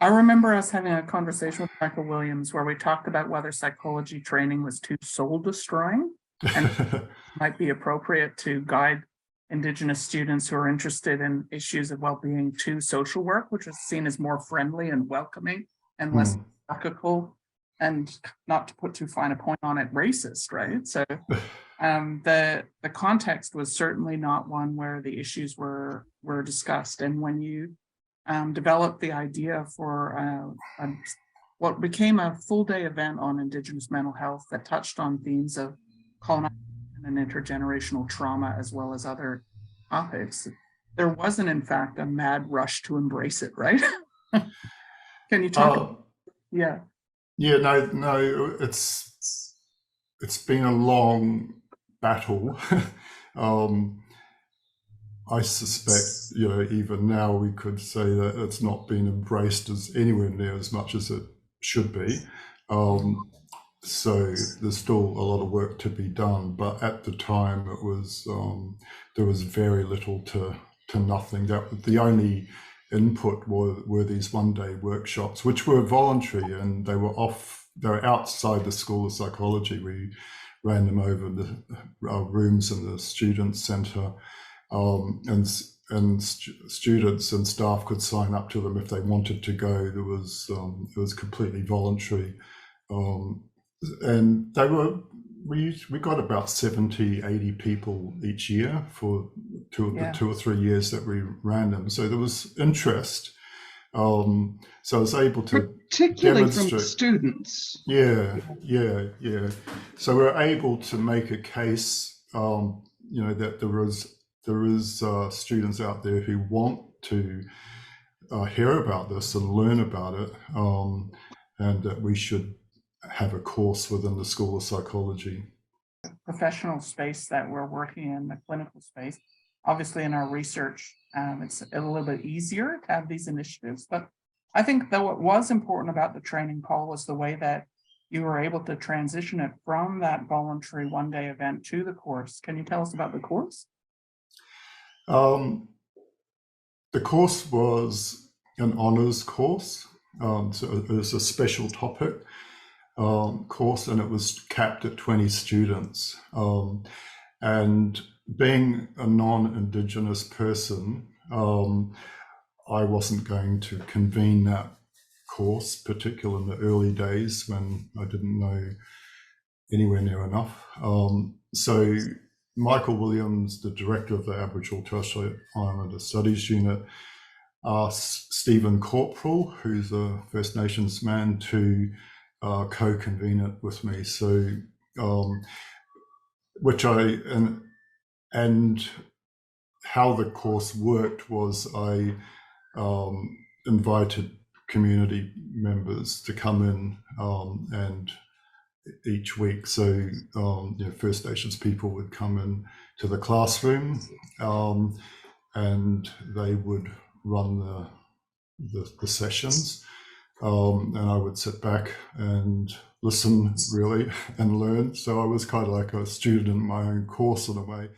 I remember us having a conversation with Michael Williams where we talked about whether psychology training was too soul destroying and might be appropriate to guide Indigenous students who are interested in issues of well-being to social work, which is seen as more friendly and welcoming and less Hmm. hierarchical, and not to put too fine a point on it, racist, right? So the context was certainly not one where the issues were discussed. And when you developed the idea for what became a full-day event on Indigenous mental health that touched on themes of colonization and intergenerational trauma, as well as other topics, there wasn't, in fact, a mad rush to embrace it, right? Can you talk about, Uh, yeah. yeah, no, it's been a long battle. um, I suspect, even now we could say that it's not been embraced as anywhere near as much as it should be. Um, so there's still a lot of work to be done, but at the time it was there was very little to nothing. That the only input were these one-day workshops, which were voluntary, and they were outside the School of Psychology. We ran them over the rooms in the student centre, and students and staff could sign up to them if they wanted to go. It was completely voluntary. And we got about 70, 80 people each year for the 2 or 3 years that we ran them. So there was interest. So I was able to particularly demonstrate from students. Yeah. So we're able to make a case, that there is students out there who want to hear about this and learn about it, and that we should have a course within the School of Psychology. Professional space that we're working in, the clinical space. Obviously, in our research, it's a little bit easier to have these initiatives. But I think that what was important about the training, Paul, was the way that you were able to transition it from that voluntary one-day event to the course. Can you tell us about the course? The course was an honours course, so it was a special topic course, and it was capped at 20 students. And being a non-Indigenous person, I wasn't going to convene that course, particularly in the early days when I didn't know anywhere near enough. So Michael Williams, the director of the Aboriginal Torres Strait Islander Studies Unit, asked Stephen Corporal, who's a First Nations man, to co-convene it with me. So, and how the course worked was I invited community members to come in and each week. So First Nations people would come in to the classroom, and they would run the sessions, and I would sit back and listen really and learn. So I was kind of like a student in my own course in a way.